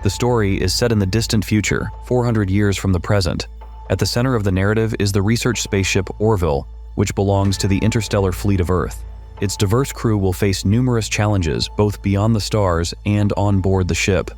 The story is set in the distant future, 400 years from the present. At the center of the narrative is the research spaceship Orville, which belongs to the interstellar fleet of Earth. Its diverse crew will face numerous challenges, both beyond the stars and on board the ship.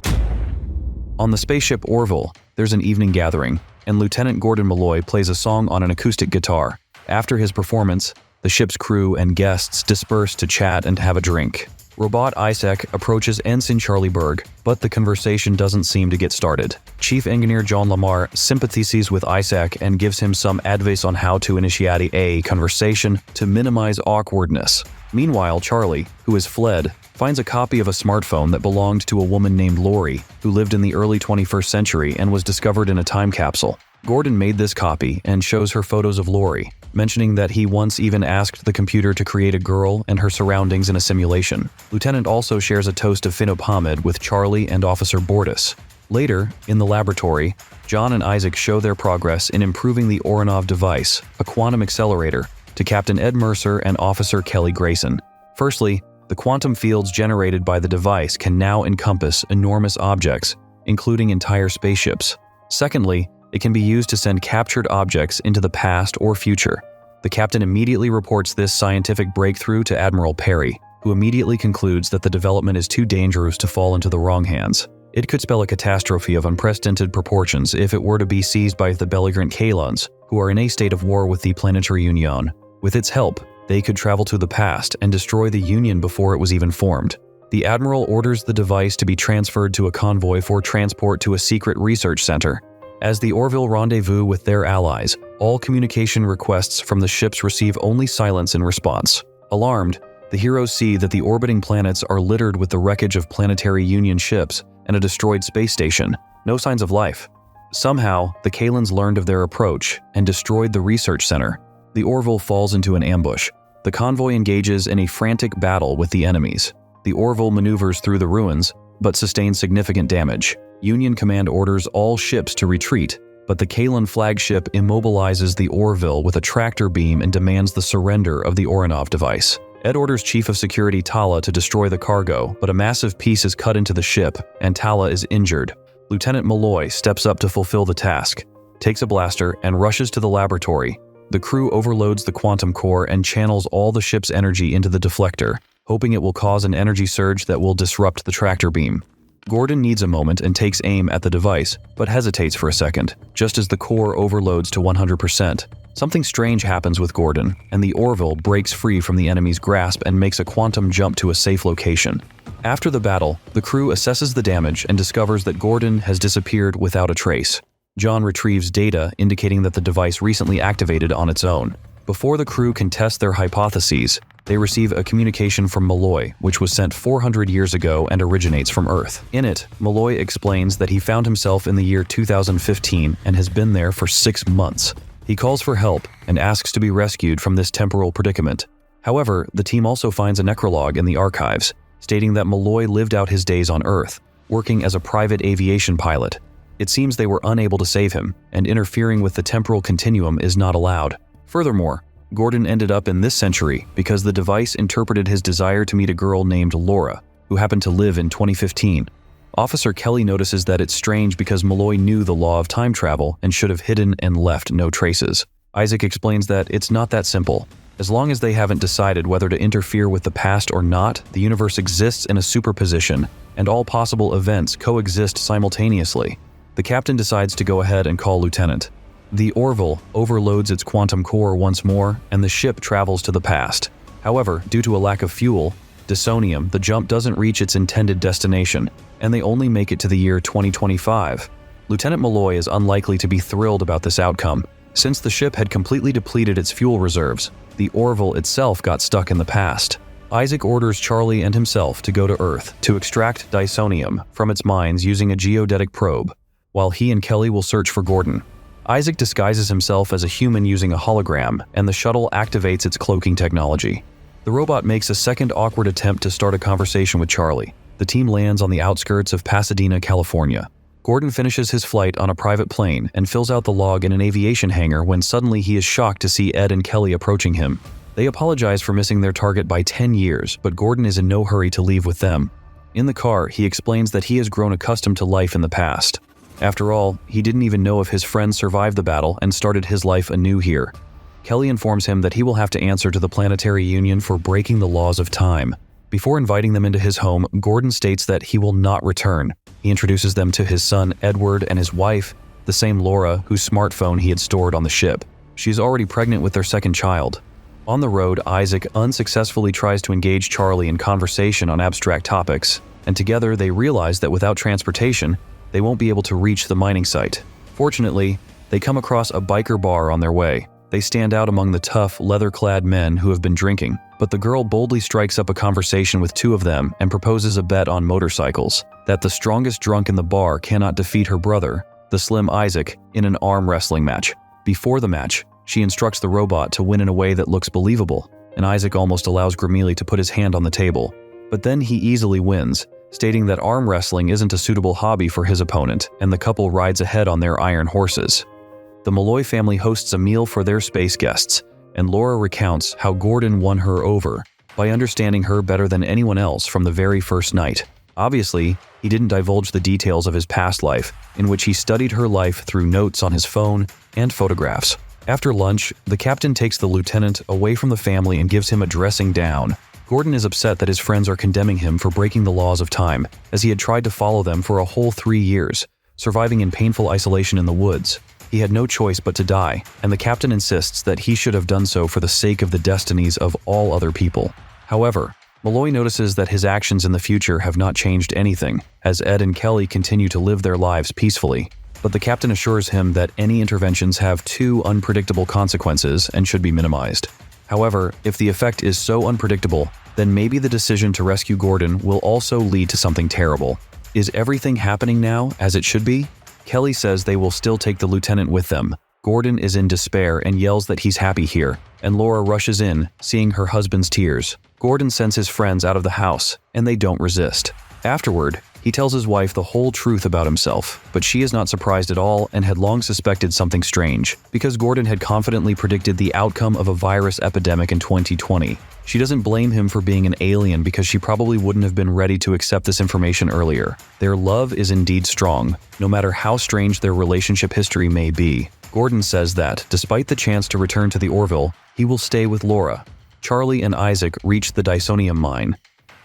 On the spaceship Orville, there's an evening gathering, and Lieutenant Gordon Malloy plays a song on an acoustic guitar. After his performance, the ship's crew and guests disperse to chat and have a drink. Robot Isaac approaches Ensign Charlie Berg, but the conversation doesn't seem to get started. Chief Engineer John Lamar sympathizes with Isaac and gives him some advice on how to initiate a conversation to minimize awkwardness. Meanwhile, Charlie, who has fled, finds a copy of a smartphone that belonged to a woman named Lori, who lived in the early 21st century and was discovered in a time capsule. Gordon made this copy and shows her photos of Lori, mentioning that he once even asked the computer to create a girl and her surroundings in a simulation. Lieutenant also shares a toast of phenopomid with Charlie and Officer Bortus. Later, in the laboratory, John and Isaac show their progress in improving the Oronov device, a quantum accelerator, to Captain Ed Mercer and Officer Kelly Grayson. Firstly, the quantum fields generated by the device can now encompass enormous objects, including entire spaceships. Secondly, it can be used to send captured objects into the past or future. The captain immediately reports this scientific breakthrough to Admiral Perry, who immediately concludes that the development is too dangerous to fall into the wrong hands. It could spell a catastrophe of unprecedented proportions if it were to be seized by the belligerent Kaylons, who are in a state of war with the Planetary Union. With its help, they could travel to the past and destroy the Union before it was even formed. The Admiral orders the device to be transferred to a convoy for transport to a secret research center. As the Orville rendezvous with their allies, all communication requests from the ships receive only silence in response. Alarmed, the heroes see that the orbiting planets are littered with the wreckage of Planetary Union ships and a destroyed space station. No signs of life. Somehow, the Kaylons learned of their approach and destroyed the research center. The Orville falls into an ambush. The convoy engages in a frantic battle with the enemies. The Orville maneuvers through the ruins, but sustains significant damage. Union command orders all ships to retreat, but the Kaylon flagship immobilizes the Orville with a tractor beam and demands the surrender of the Oronov device. Ed orders Chief of Security Tala to destroy the cargo, but a massive piece is cut into the ship, and Tala is injured. Lieutenant Malloy steps up to fulfill the task, takes a blaster, and rushes to the laboratory. The crew overloads the quantum core and channels all the ship's energy into the deflector, hoping it will cause an energy surge that will disrupt the tractor beam. Gordon needs a moment and takes aim at the device, but hesitates for a second, just as the core overloads to 100%. Something strange happens with Gordon, and the Orville breaks free from the enemy's grasp and makes a quantum jump to a safe location. After the battle, the crew assesses the damage and discovers that Gordon has disappeared without a trace. John retrieves data indicating that the device recently activated on its own. Before the crew can test their hypotheses, they receive a communication from Malloy, which was sent 400 years ago and originates from Earth. In it, Malloy explains that he found himself in the year 2015 and has been there for 6 months. He calls for help and asks to be rescued from this temporal predicament. However, the team also finds a necrolog in the archives, stating that Malloy lived out his days on Earth, working as a private aviation pilot. It seems they were unable to save him, and interfering with the temporal continuum is not allowed. Furthermore, Gordon ended up in this century because the device interpreted his desire to meet a girl named Laura, who happened to live in 2015. Officer Kelly notices that it's strange because Malloy knew the law of time travel and should have hidden and left no traces. Isaac explains that it's not that simple. As long as they haven't decided whether to interfere with the past or not, the universe exists in a superposition, and all possible events coexist simultaneously. The captain decides to go ahead and call Lieutenant. The Orville overloads its quantum core once more, and the ship travels to the past. However, due to a lack of fuel, Dysonium, the jump doesn't reach its intended destination, and they only make it to the year 2025. Lieutenant Malloy is unlikely to be thrilled about this outcome. Since the ship had completely depleted its fuel reserves, the Orville itself got stuck in the past. Isaac orders Charlie and himself to go to Earth to extract Dysonium from its mines using a geodetic probe, while he and Kelly will search for Gordon. Isaac disguises himself as a human using a hologram, and the shuttle activates its cloaking technology. The robot makes a second awkward attempt to start a conversation with Charlie. The team lands on the outskirts of Pasadena, California. Gordon finishes his flight on a private plane and fills out the log in an aviation hangar when suddenly he is shocked to see Ed and Kelly approaching him. They apologize for missing their target by 10 years, but Gordon is in no hurry to leave with them. In the car, he explains that he has grown accustomed to life in the past. After all, he didn't even know if his friends survived the battle and started his life anew here. Kelly informs him that he will have to answer to the Planetary Union for breaking the laws of time. Before inviting them into his home, Gordon states that he will not return. He introduces them to his son Edward and his wife, the same Laura whose smartphone he had stored on the ship. She's already pregnant with their second child. On the road, Isaac unsuccessfully tries to engage Charlie in conversation on abstract topics, and together they realize that without transportation, they won't be able to reach the mining site. Fortunately, they come across a biker bar on their way. They stand out among the tough, leather-clad men who have been drinking, but the girl boldly strikes up a conversation with two of them and proposes a bet on motorcycles, that the strongest drunk in the bar cannot defeat her brother, the slim Isaac, in an arm wrestling match. Before the match, she instructs the robot to win in a way that looks believable, and Isaac almost allows Grimili to put his hand on the table. But then he easily wins, stating that arm wrestling isn't a suitable hobby for his opponent, and the couple rides ahead on their iron horses. The Malloy family hosts a meal for their space guests, and Laura recounts how Gordon won her over by understanding her better than anyone else from the very first night. Obviously, he didn't divulge the details of his past life, in which he studied her life through notes on his phone and photographs. After lunch, the captain takes the lieutenant away from the family and gives him a dressing down. Gordon is upset that his friends are condemning him for breaking the laws of time, as he had tried to follow them for a whole 3 years, surviving in painful isolation in the woods. He had no choice but to die, and the captain insists that he should have done so for the sake of the destinies of all other people. However, Malloy notices that his actions in the future have not changed anything, as Ed and Kelly continue to live their lives peacefully. But the captain assures him that any interventions have too unpredictable consequences and should be minimized. However, if the effect is so unpredictable, then maybe the decision to rescue Gordon will also lead to something terrible. Is everything happening now as it should be? Kelly says they will still take the lieutenant with them. Gordon is in despair and yells that he's happy here, and Laura rushes in, seeing her husband's tears. Gordon sends his friends out of the house, and they don't resist. Afterward, he tells his wife the whole truth about himself, but she is not surprised at all and had long suspected something strange, because Gordon had confidently predicted the outcome of a virus epidemic in 2020. She doesn't blame him for being an alien because she probably wouldn't have been ready to accept this information earlier. Their love is indeed strong, no matter how strange their relationship history may be. Gordon says that, despite the chance to return to the Orville, he will stay with Laura. Charlie and Isaac reach the Dysonium mine.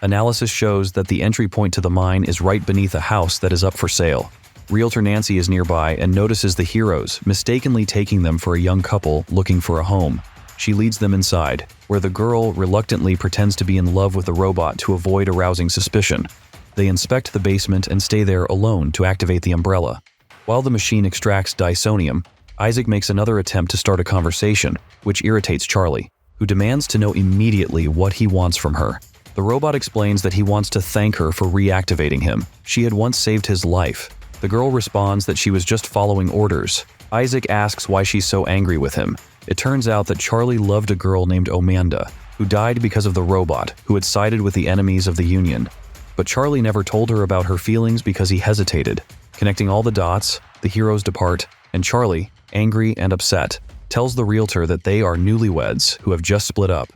Analysis shows that the entry point to the mine is right beneath a house that is up for sale. Realtor Nancy is nearby and notices the heroes, mistakenly taking them for a young couple looking for a home. She leads them inside, where the girl reluctantly pretends to be in love with the robot to avoid arousing suspicion. They inspect the basement and stay there alone to activate the umbrella. While the machine extracts Dysonium, Isaac makes another attempt to start a conversation, which irritates Charlie, who demands to know immediately what he wants from her. The robot explains that he wants to thank her for reactivating him. She had once saved his life. The girl responds that she was just following orders. Isaac asks why she's so angry with him. It turns out that Charlie loved a girl named Amanda, who died because of the robot, who had sided with the enemies of the Union. But Charlie never told her about her feelings because he hesitated. Connecting all the dots, the heroes depart, and Charlie, angry and upset, tells the realtor that they are newlyweds who have just split up.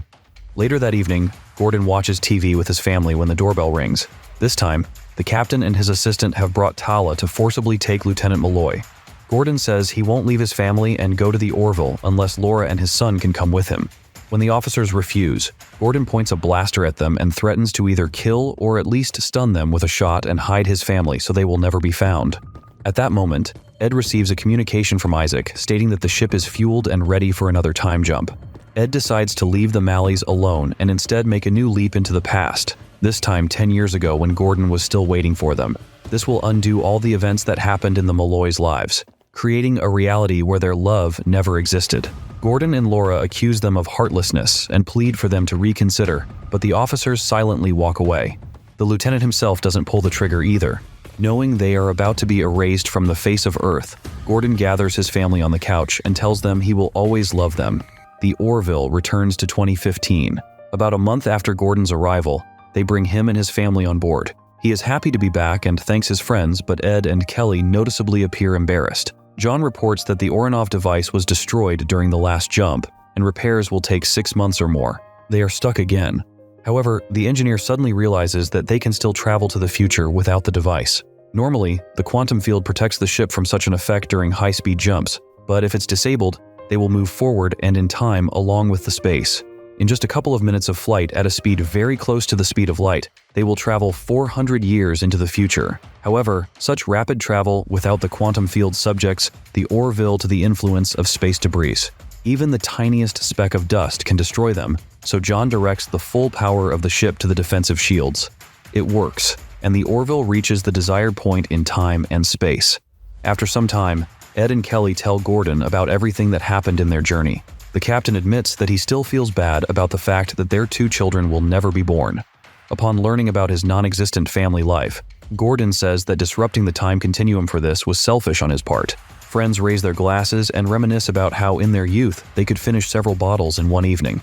Later that evening, Gordon watches TV with his family when the doorbell rings. This time, the captain and his assistant have brought Tala to forcibly take Lieutenant Malloy. Gordon says he won't leave his family and go to the Orville unless Laura and his son can come with him. When the officers refuse, Gordon points a blaster at them and threatens to either kill or at least stun them with a shot and hide his family so they will never be found. At that moment, Ed receives a communication from Isaac stating that the ship is fueled and ready for another time jump. Ed decides to leave the Malleys alone and instead make a new leap into the past, this time 10 years ago when Gordon was still waiting for them. This will undo all the events that happened in the Malloys' lives, creating a reality where their love never existed. Gordon and Laura accuse them of heartlessness and plead for them to reconsider, but the officers silently walk away. The lieutenant himself doesn't pull the trigger either. Knowing they are about to be erased from the face of Earth, Gordon gathers his family on the couch and tells them he will always love them. The Orville returns to 2015. About a month after Gordon's arrival, they bring him and his family on board. He is happy to be back and thanks his friends, but Ed and Kelly noticeably appear embarrassed. John reports that the Orenov device was destroyed during the last jump, and repairs will take 6 months or more. They are stuck again. However, the engineer suddenly realizes that they can still travel to the future without the device. Normally, the quantum field protects the ship from such an effect during high-speed jumps, but if it's disabled, they will move forward and in time along with the space. In just a couple of minutes of flight at a speed very close to the speed of light, they will travel 400 years into the future. However, such rapid travel without the quantum field subjects the Orville to the influence of space debris. Even the tiniest speck of dust can destroy them, so John directs the full power of the ship to the defensive shields. It works, and the Orville reaches the desired point in time and space. After some time, Ed and Kelly tell Gordon about everything that happened in their journey. The captain admits that he still feels bad about the fact that their 2 children will never be born. Upon learning about his non-existent family life, Gordon says that disrupting the time continuum for this was selfish on his part. Friends raise their glasses and reminisce about how in their youth they could finish several bottles in one evening.